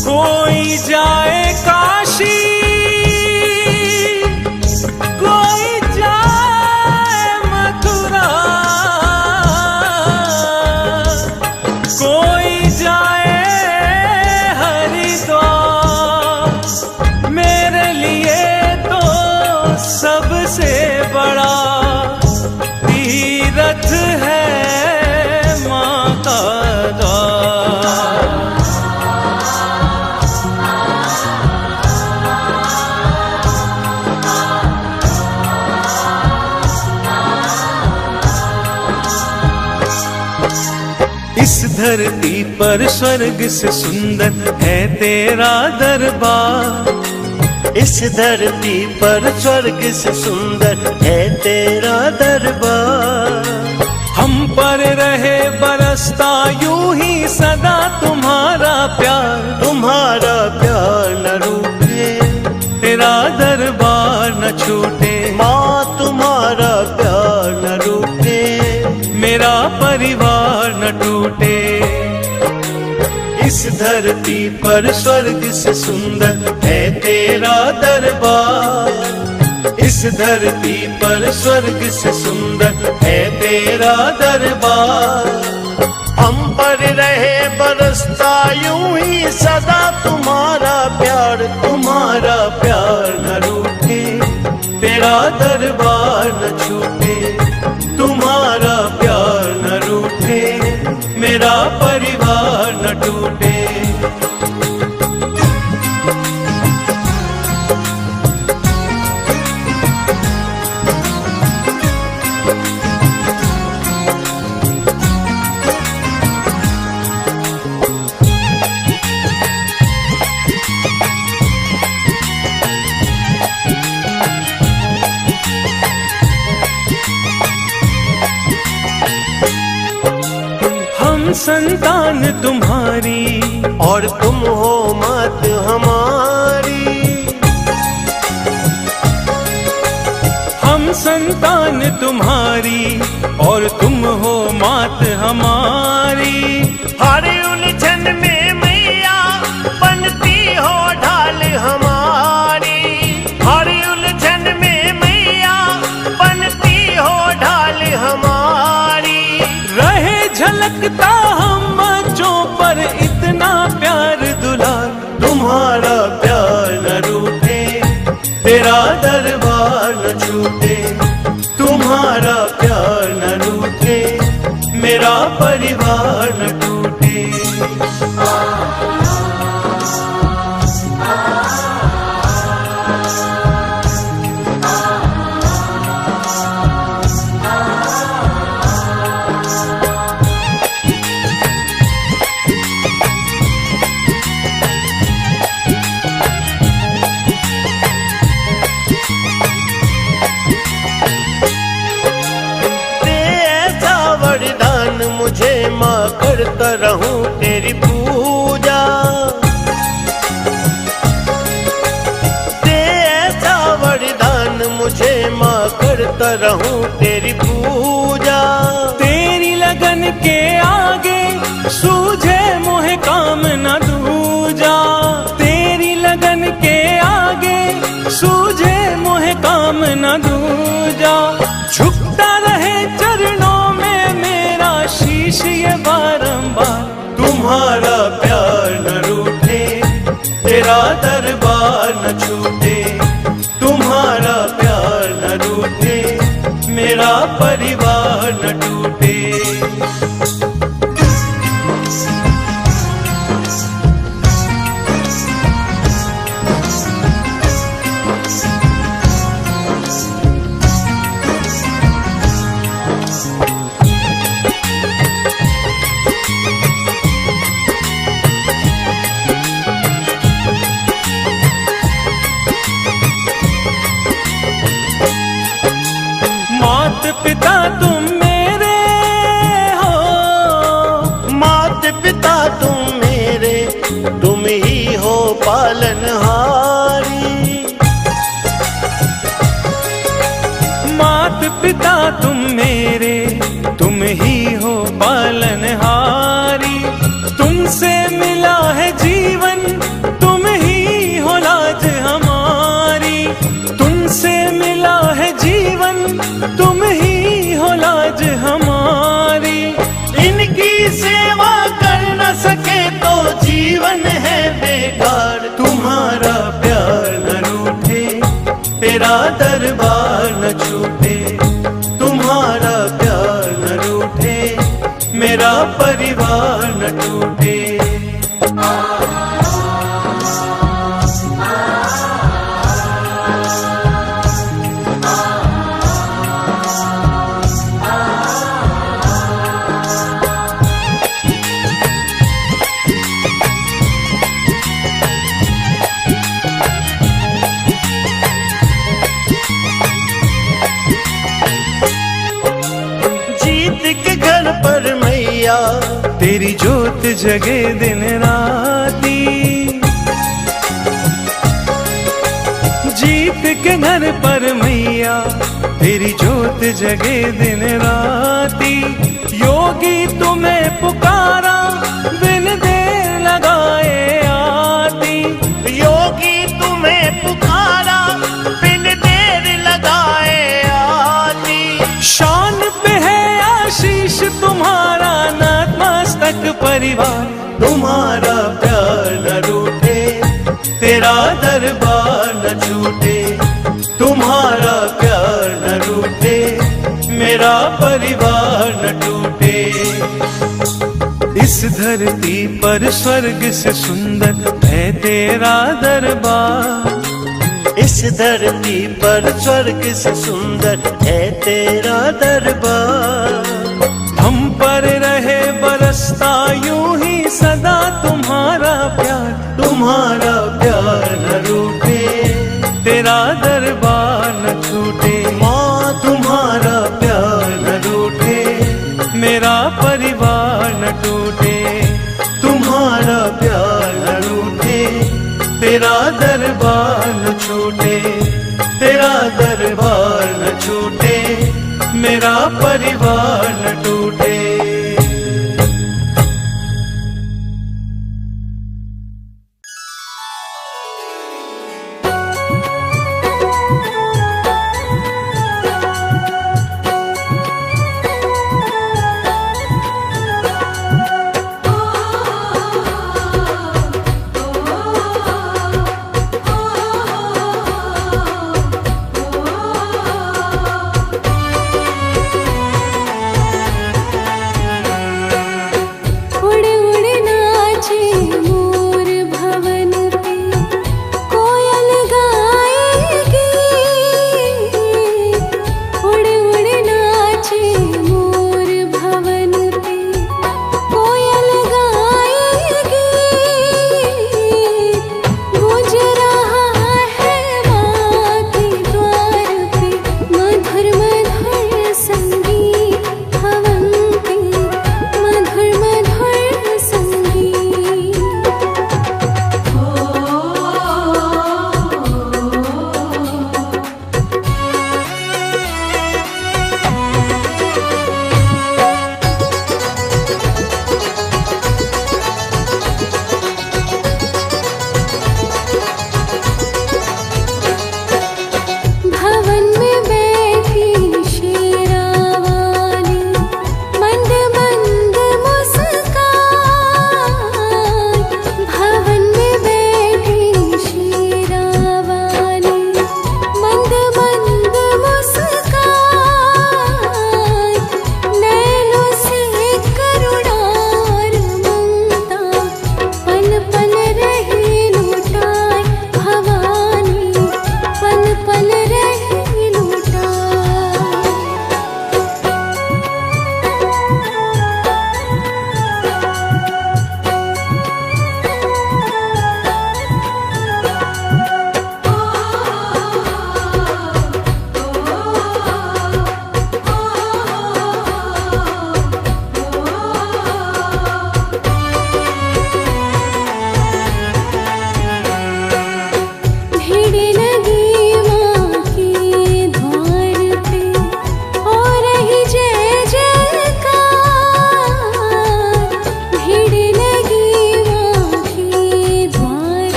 कोई जाए काशी, कोई जाए मथुरा, कोई जाए हरिद्वार, मेरे लिए तो सबसे बड़ा तीर्थ है माँ का द्वार। इस धरती पर स्वर्ग से सुंदर है तेरा दरबार। इस धरती पर स्वर्ग से सुंदर है तेरा दरबार। हम पर रहे बरसता यूं ही सदा तुम्हारा प्यार, तुम्हारा प्यार न रूठे, तेरा दरबार न छूटे। माँ तुम्हारा प्यार न रूठे, मेरा परिवार न टूटे। इस धरती पर स्वर्ग से सुंदर है तेरा दरबार। इस धरती पर स्वर्ग से सुंदर है तेरा दरबार। हम पर रहे बरसता यूं ही सदा तुम्हारा प्यार, तुम्हारा प्यार न रूठे, तेरा दरबार न छूटे। तुम्हारा प्यार न रूठे, मेरा परिवार न टूटे। संतान तुम्हारी और तुम हो मात हमारी। हम संतान तुम्हारी और तुम हो मात हमारी। हर उलझन में मैया बनती हो ढाल हमारी। हर उलझन में मैया बनती हो ढाल हमारी। रहे झलकता हम बच्चों पर इतना प्यार दुलार, तुम्हारा प्यार न रूठे, तेरा दरबार न छूटे। तुम्हारा प्यार न रूठे, मेरा परिवार न टूटे। मुझे माँ करता रहूं तेरी पूजा। दे ऐसा वरदान मुझे माँ करता रहूं तेरी पूजा। तेरी लगन के आगे सूझे मोहे काम न दूजा। तेरी लगन के आगे सूझे मोहे काम न दूजा। झुकता रहे चरणों में मेरा शीश ये बारंबार। तुम्हारा प्यार न रूठे, तेरा दरबार न छूटे। तुम्हारा प्यार न रूठे, मेरा परिवार न टूटे। पिता तुम मेरे हो, मात पिता तुम मेरे, तुम ही हो पालनहारी। मात पिता तुम मेरे, तुम ही हो पालनहारी। तुमसे मिला है जीवन, तुम ही हो लाज हमारी। तुमसे मिला है जीवन, तुम ही हो लाज हमारी। इनकी सेवा कर न सके तो जीवन है बेकार। तुम्हारा प्यार न रूठे, तेरा दरबार न छूटे। तुम्हारा प्यार न रूठे, मेरा परिवार न टूटे। जीत के घर पर मैया तेरी जोत जगे दिन राती। जीत के घर पर मैया तेरी जोत जगे दिन राती। योगी तुम्हें पुकारा, बिन देर लगाए आती। योगी तुम्हें पुकारा, बिन देर लगाए आती। शान पे है आशीष तुम्हारा, नतमस्तक परिवार। तुम्हारा प्यार न रूठे, तेरा दरबार न छूटे। तुम्हारा प्यार न रूठे, मेरा परिवार न टूटे। इस धरती पर स्वर्ग से सुंदर है तेरा दरबार। इस धरती पर स्वर्ग से सुंदर है तेरा दरबार। हम पर रहे बरसता यूं ही सदा तुम्हारा प्यार। तुम्हारा प्यार न रूठे, तेरा दरबार न छूटे। माँ तुम्हारा प्यार न रूठे, मेरा परिवार न टूटे। तुम्हारा प्यार न रूठे, तेरा दरबार न छूटे। तेरा दरबार न छूटे, मेरा परिवार न टूटे।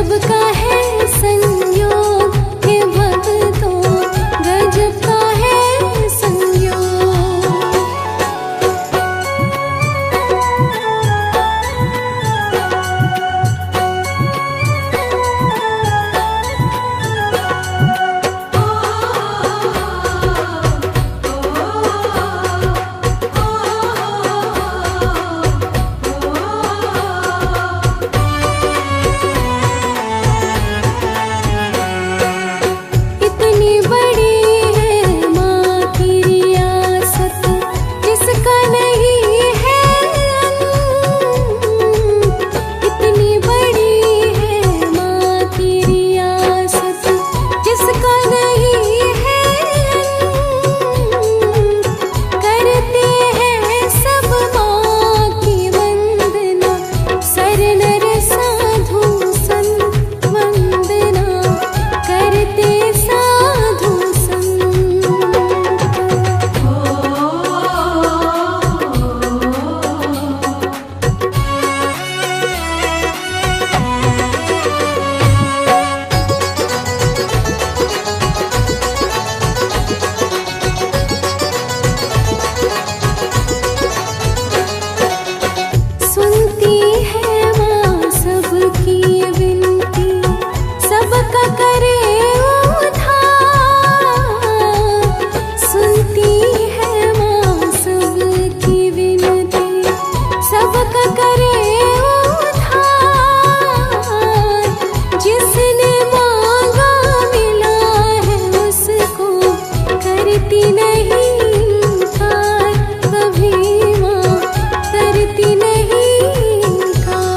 सबका है संयोग, हे भक्तों गजब का है संयोग। इतनी बड़ी है माँ की रियासत, जिसका नहीं है अंत। इतनी बड़ी है माँ की रियासत, जिसका नहीं है अंत। करते हैं सब माँ की वंदना, सर नर साधु संत वंदना, करते साधु संत। सुनती है माँ सबकी विनती, सबका करे उद्धार। सुनती है माँ सबकी विनती, सबका करे उद्धार। जिसने मांगा मिला है उसको, करती नहीं इनकार कभी माँ, करती नहीं इनकार।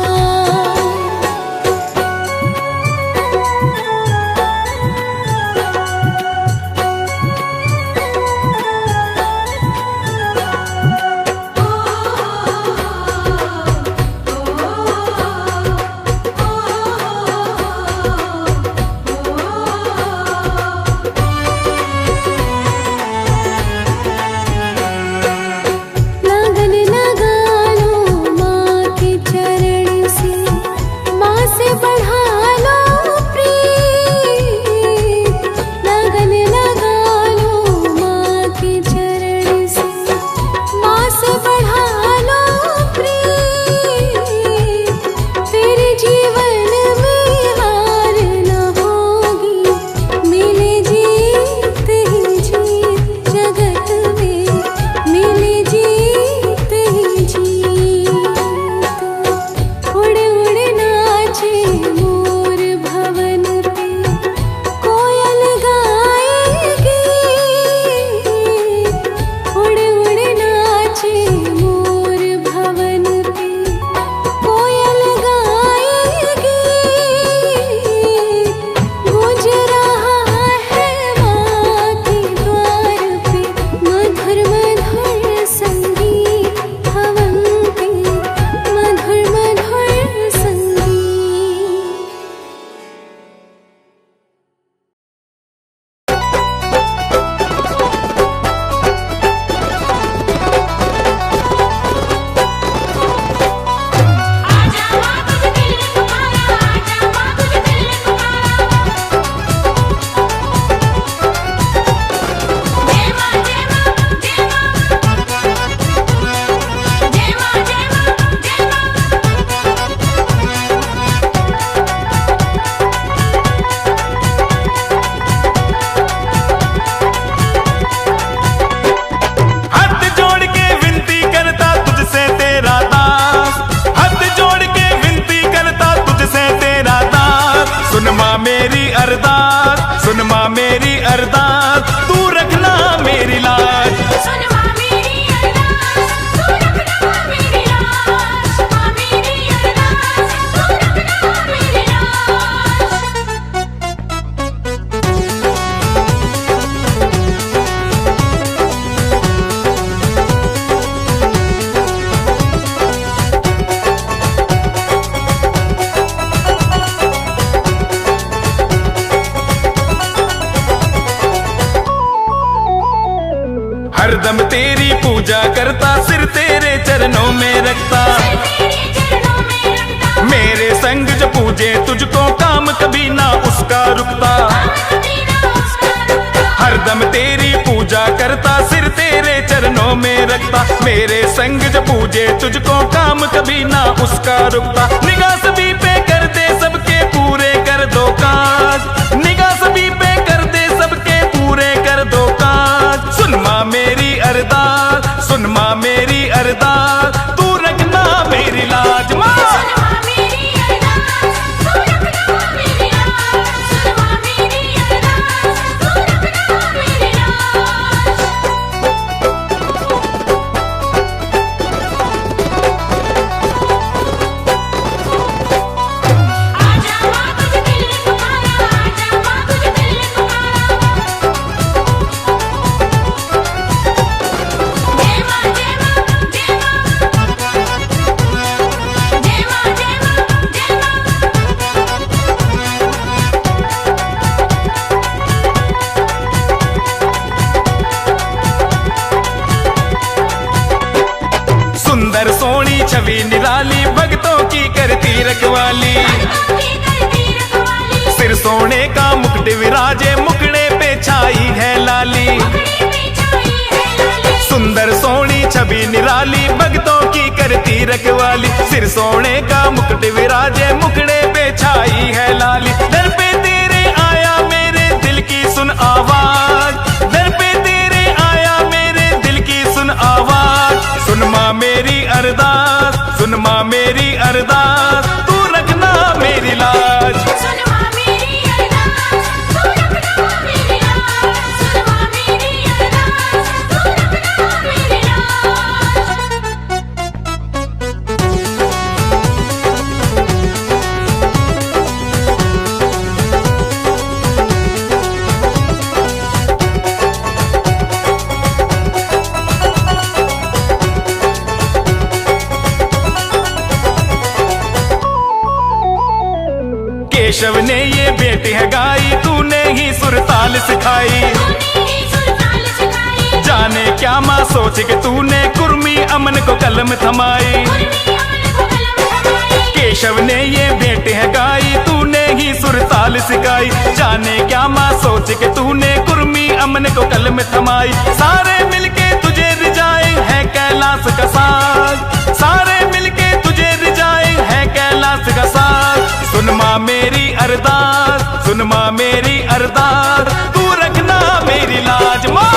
लगन लगा लो माँ के चरण से, माँ से बढ़ा लो प्रीत। लगन लगा लो माँ के चरण से, माँ से बढ़ा लो प्रीत। फिर जीवन में हार न होगी, मिले जीत ही जीत जगत में, मिले जीत ही जीत। उड़ उड़ नाचे मोर भवन पे, कोयल गाएगी। उड़ उड़ नाचे मोर भवन पे, कोयल गाएगी। गूंज रहा है माँ के द्वार पे, मधुर मधुर संगीत हवन पे, मधुर मधुर संगीत। आजा माँ तुझे दिल ने पुकारा, आजा माँ तुझे दिल ने पुकारा। जय माँ जय माँ जय माँ, जय माँ जय माँ जय हाथ जोड़ के विनती करता तुझसे तेरा दास, हाथ जोड़ के विनती करता तुझसे तेरा दास। सुन माँ मेरी अरदास, सुन माँ मेरी अरदास, तू रखना मेरी लाज। सुन माँ मेरी अरदास, तू रखना मेरी लाज। माँ मेरी अरदास, तू रखना मेरी लाज। हरदम तेरी पूजा करता, सिर तेरे चरणों में रखता। तेरे चरणों में रखता, मेरे संग जो पूजे तुझको काम चरणों में रखता, मेरे संग जो पूजे तुझको काम कभी ना उसका रुकता। निगाह सभी पे कर दे सबके पूरे कर दो काज, निगाह सभी पे कर दे सबके पूरे कर दो काज। सुन माँ मेरी अरदास, सुन माँ मेरी अरदास, तू रखना मेरी लाज माँ। सुंदर सोनी छवि निराली, भक्तों की करती रखवाली। सिर सोने का मुकुट विराजे, मुखड़े पे छाई है लाली। सुंदर सोनी छवि निराली, भक्तों की करती रखवाली। सिर सोने का मुकुट विराजे, मुखड़े पे छाई है लाली। दर पे तेरे आया मेरे दिल की सुन आवाज, दर पे तेरे आया मेरे दिल की सुन आवाज। सुन माँ मेरी अरदास, सुन माँ मेरी अरदास, तू रखना मेरी लाज। सुन माँ मेरी अरदास, तू रखना मेरी लाज। सुन माँ मेरी अरदास, तू रखना मेरी केशव ने ये बेटी है गाई, तूने ही सुरताल सिखाई। जाने क्या माँ सोच के तूने कुर्मी अमन को कलम थमाई। केशव ने ये बेटे है गाई, तूने ही सुरताल सिखाई। जाने क्या माँ सोच के तूने कुर्मी अमन को कलम थमाई। सारे मिलके तुझे रिजाए है कैलाश का साज, सारे मिलके तुझे रिजाए है कैलाश का साज। सुन माँ मेरी अरदास, सुन माँ मेरी अरदास, तू रखना मेरी लाज माँ।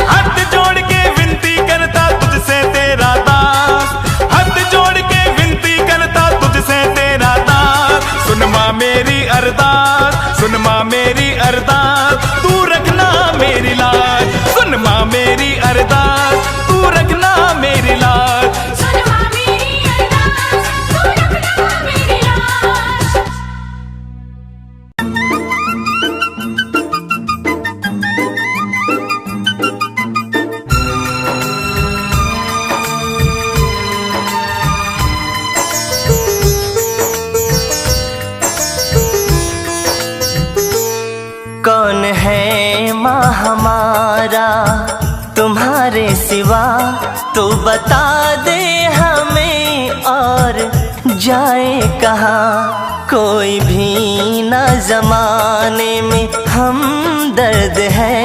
हाथ जोड़ के विनती करता तुझसे तेरा दास, हाथ जोड़ के विनती करता तुझसे तेरा दास। सुन माँ मेरी अरदास, सुन माँ मेरी अरदास, तू रखना मेरी लाज। सुन माँ मेरी अरदास, तू रखना मेरी लाज। सुन माँ मेरी अरदास, तू रखना मेरी लाज। कौन है माँ हमारा तुम्हारे सिवा, तू बता दे हमें और जाए कहाँ। कोई भी न जमाने में हम दर्द है,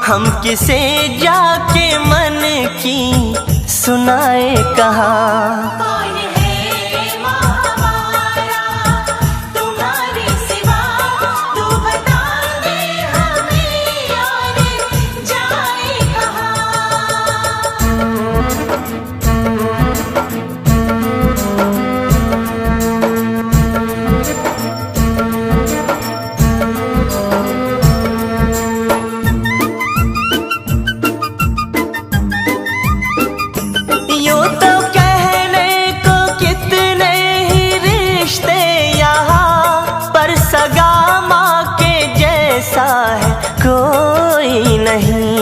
हम किसे जाके मन की सुनाए कहाँ। कौन है माँ हमारा तुम्हारे सिवा, तू बता दे हमें और जाए कहाँ। यूं तो कहने को कितने ही रिश्ते यहाँ, पर सगा माँ के जैसा है कोई नहीं।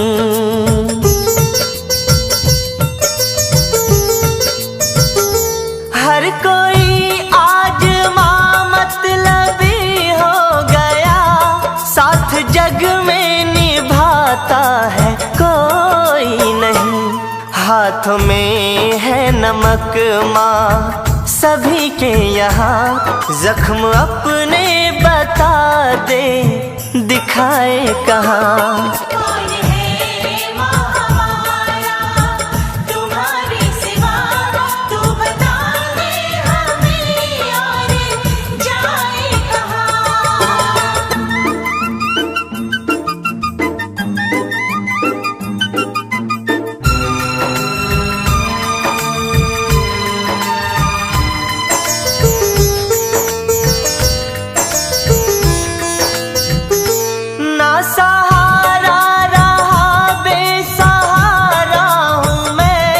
हर कोई आज माँ मतलबी हो गया, साथ जग में निभाता है कोई नहीं। हाथ में है नमक माँ, सभी के यहाँ जख्म अपने बता दे, दिखाए कहाँ। कौन है माँ हमारा तुम्हारे सिवा, तू बता दे हमें और जाए कहाँ। ना सहारा रहा बेसहारा हूँ मैं,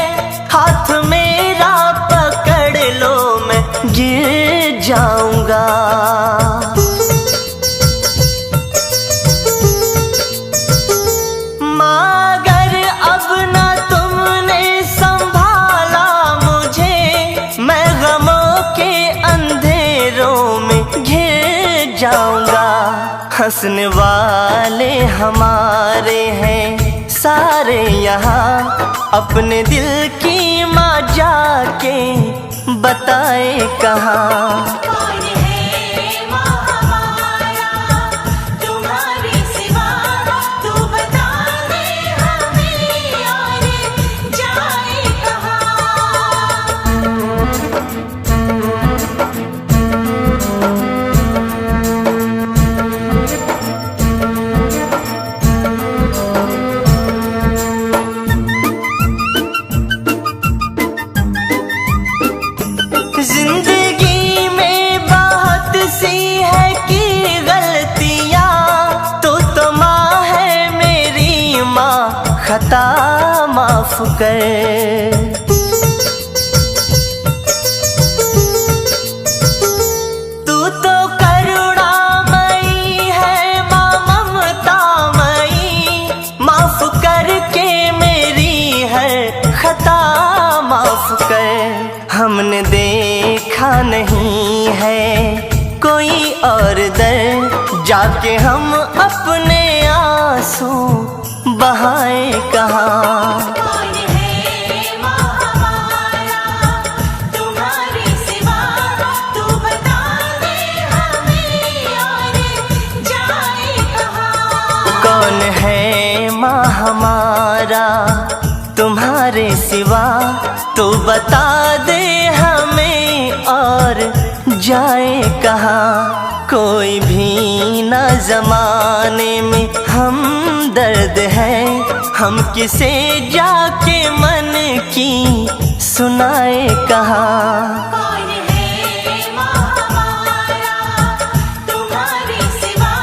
हाथ मेरा पकड़ लो मैं गिर जाऊंगा। मगर अब ना तुमने संभाला मुझे, मैं गमों के अंधेरों में घिर जाऊंगा। हंसने वाले हमारे हैं सारे यहाँ, अपने दिल की माँ जाके बताए कहाँ। कौन है माँ हमारा तुम्हारे सिवा, तू बता दे हमें और जाए कहाँ। जिंदगी में बहुत सी है की गलतियाँ, तो माँ है मेरी माँ, खता माफ कर। तू तो करुणामयी है माँ, ममतामयी, माफ करके मेरी हर खता माफ कर। हमने देखा नहीं है कोई और दर, जाके हम अपने आंसू बहाए कहाँ। कौन है माँ हमारा तुम्हारे सिवा, तू बता दे हमें और जाए कहाँ। कौन है माँ हमारा तुम्हारे सिवा, तो बता दे हमें और जाए कहाँ। कोई भी ना जमाने में हम दर्द है, हम किसे जाके मन की सुनाए कहाँ। कौन है माँ हमारा तुम्हारे सिवा,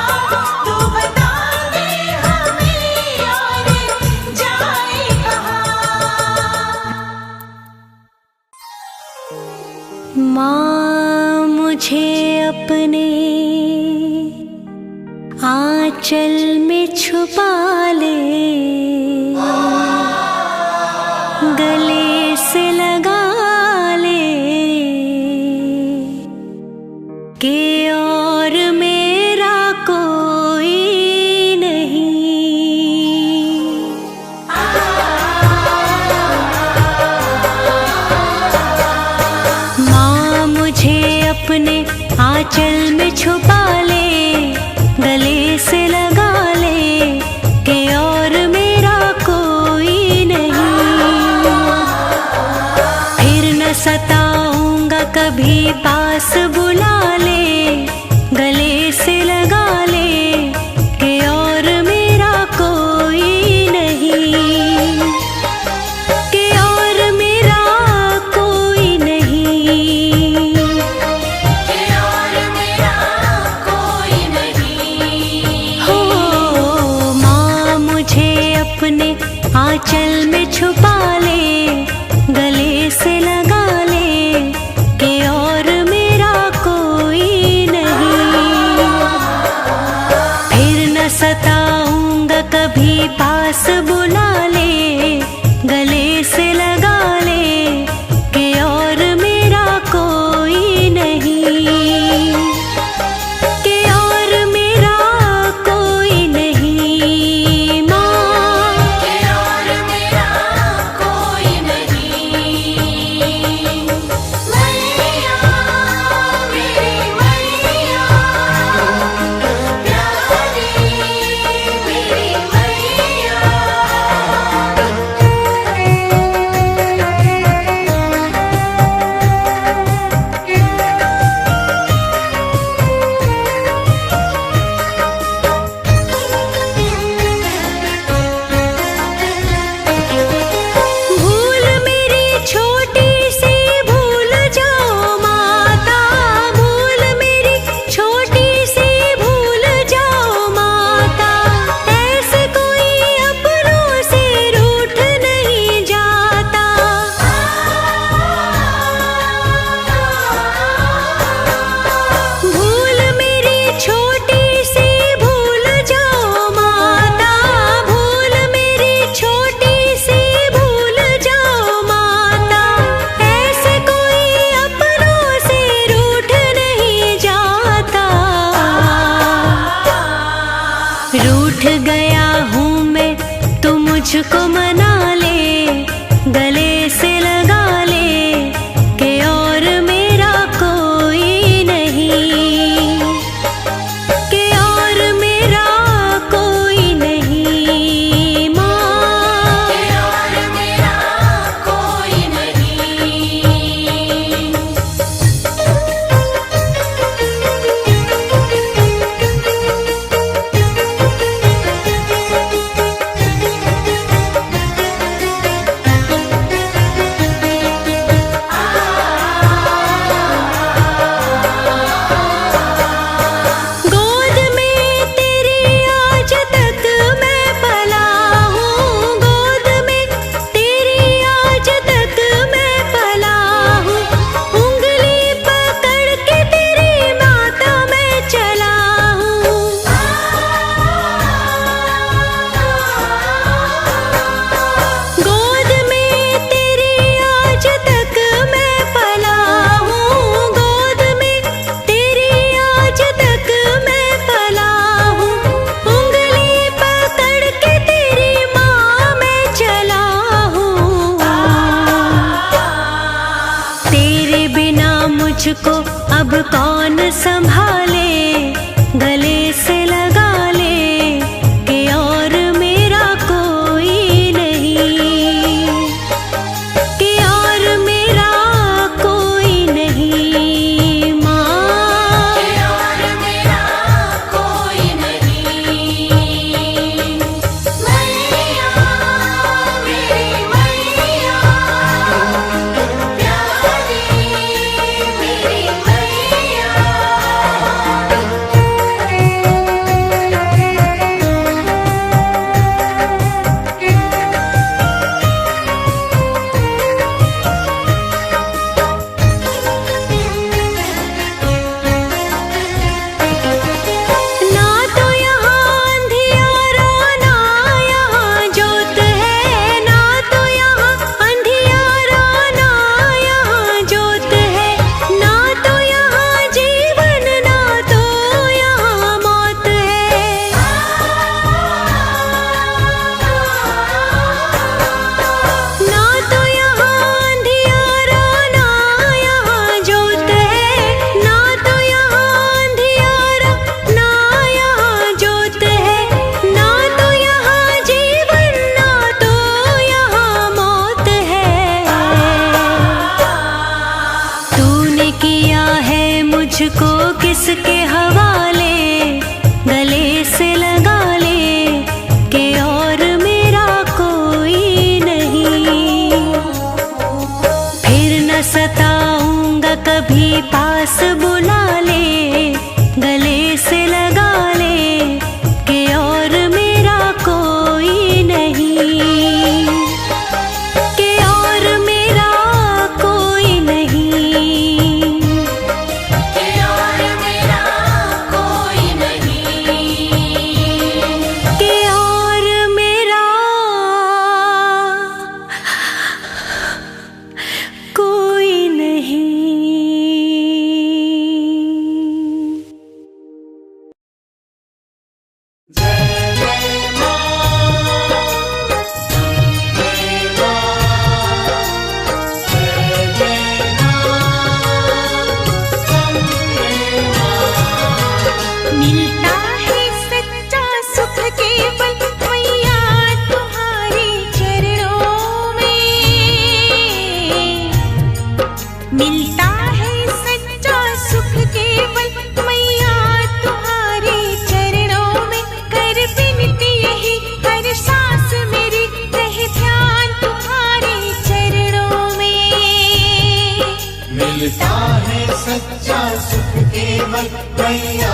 तू बता दे हमें और जाए कहाँ। माँ मुझे अपने आंचल में छुपा ले, गले से लगा ले, कि और मेरा कोई नहीं। माँ मुझे अपने आंचल में छुपा ले, गले से लगा ले, कि और मेरा कोई नहीं। फिर न सताऊंगा कभी, पास बुला ले, गले से लगा ले, कि और मेरा कोई नहीं, कि और मेरा कोई नहीं, कि और मेरा कोई नहीं। हो माँ मुझे अपने आंचल में छुपा ले, गले से लगा ले, कि और मेरा मुझको अब कौन संभाले, गले से लगा ले कि और मेरा कोई नहीं, कि और मेरा कोई नहीं माँ, कि और मेरा कोई नहीं। मैया मेरी मैया, प्यारी मेरी मैया। ना तो यहाँ अंधियारा ना यहाँ जोत है, ना तो यहाँ अंधियारा ना यहाँ जोत है, ना तो यहाँ जीवन ना तो यहाँ मौत है। ना तो यहाँ अंधियारा ना यहाँ जोत है, ना तो यहाँ अंधियारा ना यहाँ जोत है, ना तो यहाँ जीवन ना तो यहाँ मौत है। तूने किया है मुझको किसके हवाले, गले से लगा ले कि और मेरा कोई नहीं, फिर न सताऊंगा कभी पास बुला ले, गले से लगा ले कि और मेरा कोई नहीं, कि और मेरा कोई नहीं, कि और मेरा कोई नहीं। कि और मेरा कोई नहीं। मिलता है सच्चा सुख केवल मैया तुम्हारे चरणों में। मिलता है सच्चा सुख केवल मैया तुम्हारे चरणों में। कर विनती यही हर सांस मेरी रहे ध्यान तुम्हारे चरणों में। मिलता है सच्चा सुख केवल मैया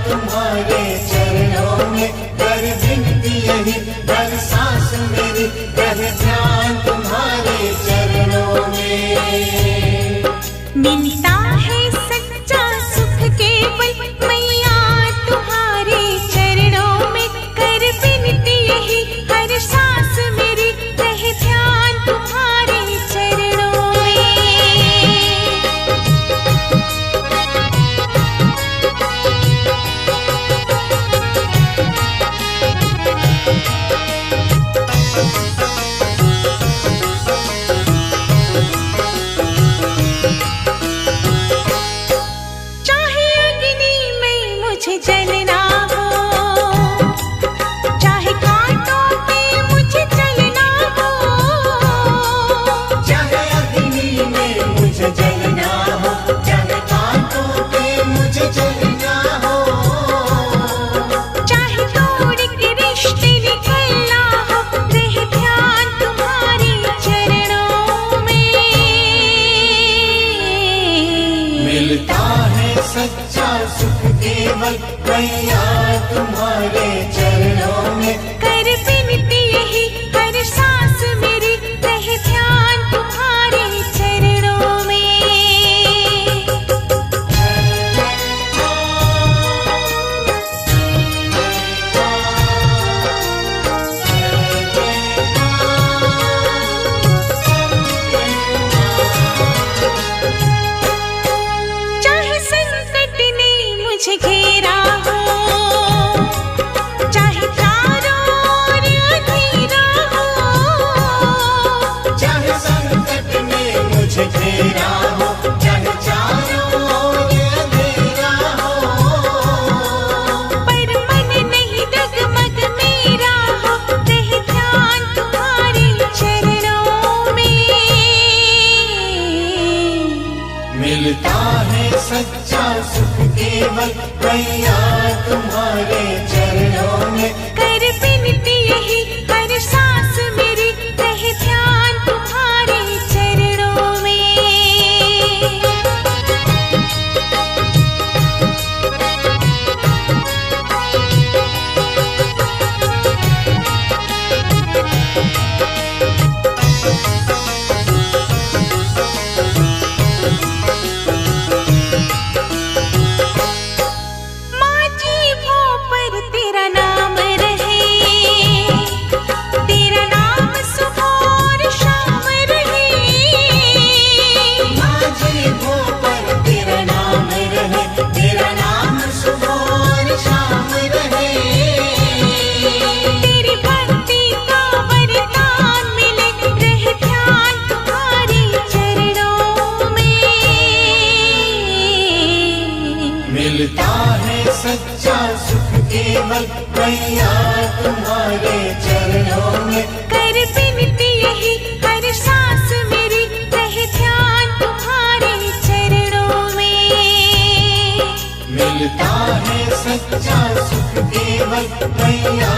तुम्हारे चरणों में, कर विनती यही हर सांस मेरी रहे ध्यान तुम्हारे चरणों में। मिलता है सच्चा सुख केवल मैया तुम्हारे चरणों में। कर विनती यही हर सांस मेरी रहे ध्यान तुम्हारे चरणों में। चाहे अग्नि में मुझे जलना हो, चाहे कांटों पे मुझे चलना हो, चाहे अग्नि में मुझे जलना हो, चाहे कांटों पे मुझे जलना हो, चाहे तोड़ के रिश्ते निकलना हो, रहे ध्यान तुम्हारे चरणों में। मिलता है सच्चा सुख केवल मैया तुम्हारे चरणों में। कर विनती यही हर सांस मेरी रहे ध्यान तुम्हारे चरणों में। चाहे संकट ने मुझे घेरा हो, चाहे चारों ओर अंधेरा हो, चाहे संकट ने मुझे घेरा हो, चाहे चारों मिलता है सच्चा सुख केवल मैया तुम्हारे चरणों में। कर बिनती यही हर सांस मेरी रहे ध्यान तुम्हारे चरणों में। माँ जीभों पर तेरा नाम रहे, तेरा नाम सुबह और शाम रहे। माँ जीभों पर तेरा नाम रहे, तेरा नाम सुबह और शाम रहे। तेरी भक्ति का वरदान मिले रहे ध्यान तुम्हारे चरणों में। मिलता है सच्चा सुख केवल मैया तुम्हारे चरणों में। कर बिनती यही हर सांस मेरी रहे ध्यान तुम्हारे चरणों में। मिलता है सच्चा सुख केवल मैया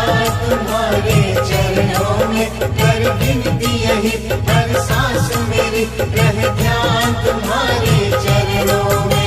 तुम्हारे चरणों में। कर विनती यही हर सांस मेरी रहे ध्यान तुम्हारे चरणों में।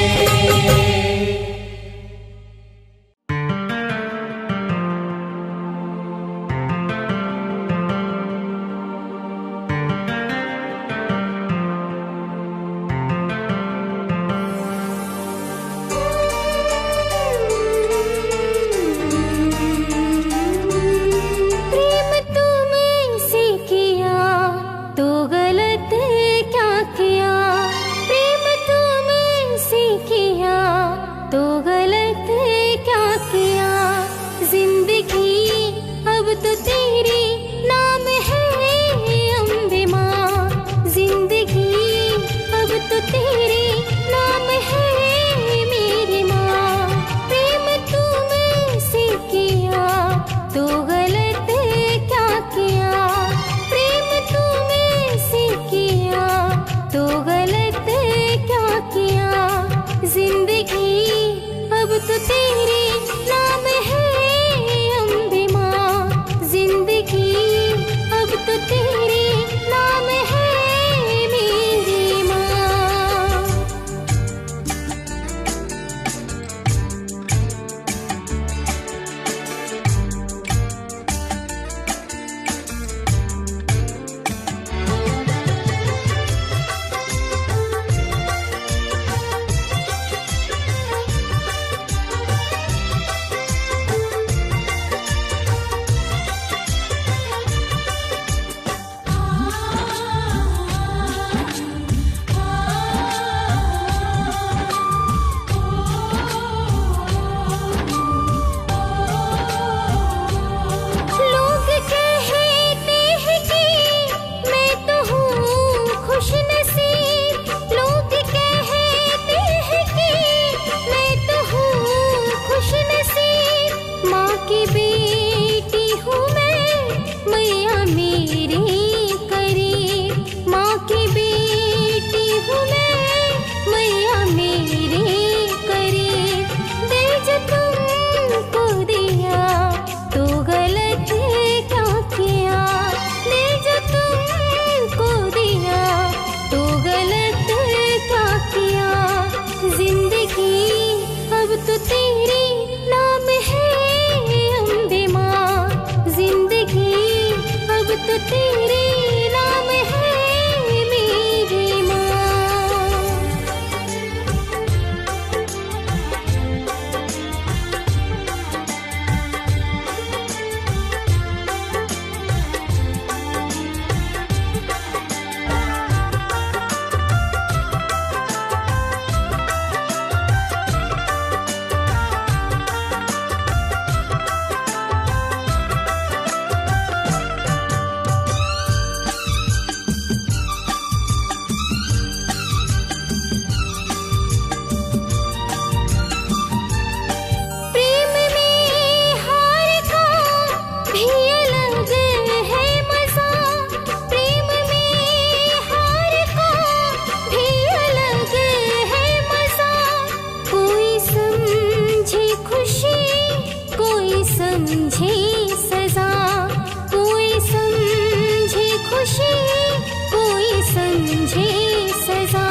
समझे सजा,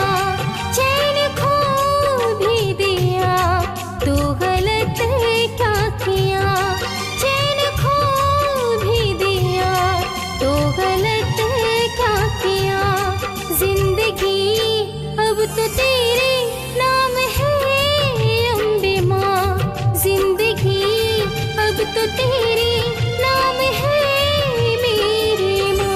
चैन खो भी दिया तो गलत क्या किया, चैन खो भी दिया तो गलत क्या किया। जिंदगी अब तो तेरे नाम है अम्बे माँ, जिंदगी अब तो तेरे नाम है मेरी माँ।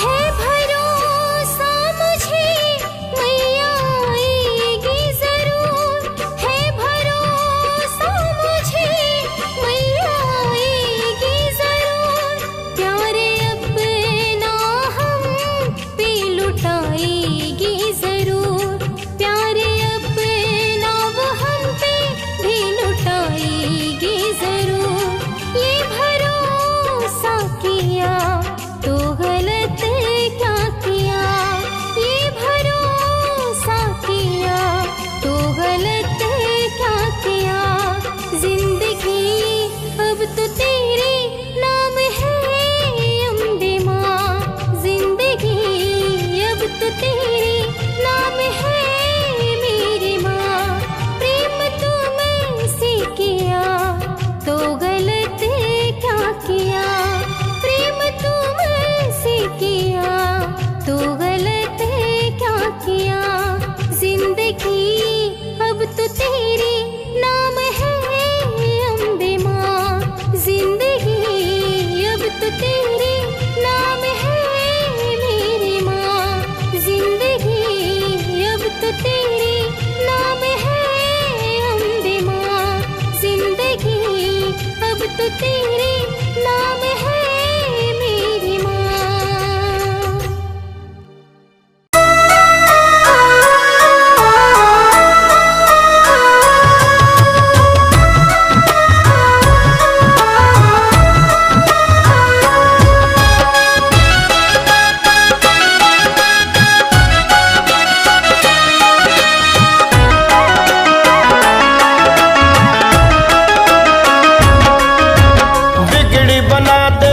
है भरोसा मुझे मैया आएगी जरूर, है भरोसा मुझे मैया आएगी जरूर। प्यारे अपना हम पे लुटाएगी जरूर, प्यारे अपना वो हम पे भी लुटाएगी जरूर। ये भरोसा किया तो गलत क्या किया, ये भरोसा किया तो गलत क्या किया। जिंदगी अब तो तेरे नाम है अम्बे माँ, जिंदगी अब तो तेरे नाम है मेरी माँ। प्रेम तुमसे किया तो गलत क्या किया, प्रेम तुमसे किया तो गलत क्या किया। जिंदगी अब तो तेरे नाम है अम्बे माँ, जिंदगी अब तो तेरे नाम है मेरी माँ, जिंदगी अब तो तेरे नाम है अम्बे माँ, जिंदगी अब तो तेरे नाम है मेरी माँ। बिगड़ी बना दे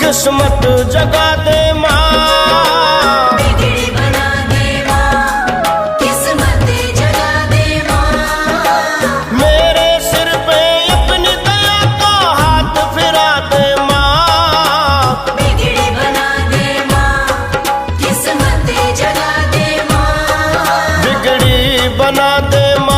किस्मत जगा दे माँ। बिगड़ी बना दे माँ, किस्मत जगा दे माँ। मेरे सिर पे अपनी दया का हाथ फिरा दे माँ। बिगड़ी बना दे माँ, किस्मत जगा दे माँ। बिगड़ी बना दे माँ।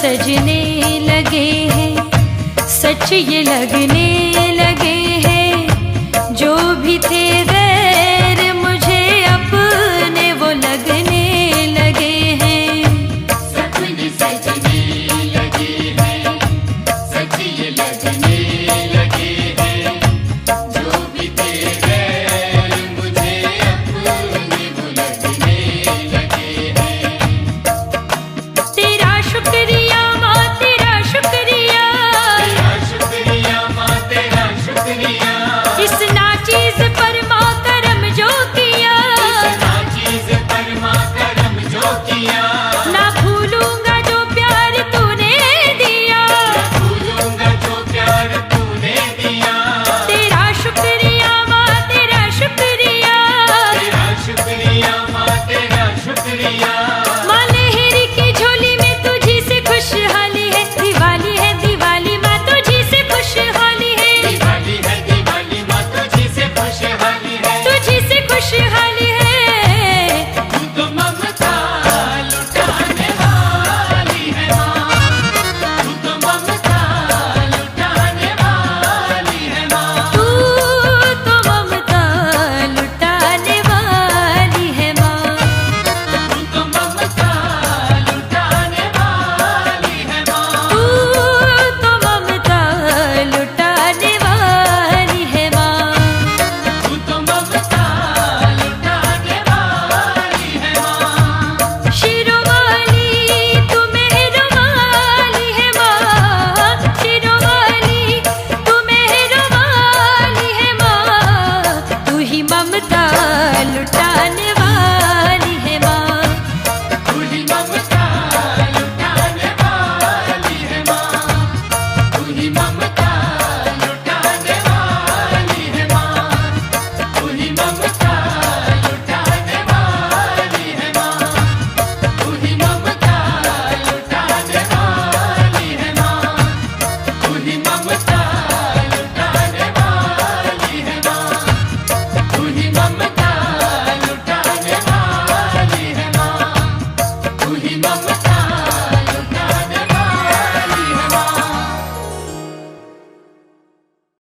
सजने लगे हैं, सच ये लगने लगे हैं, जो भी थे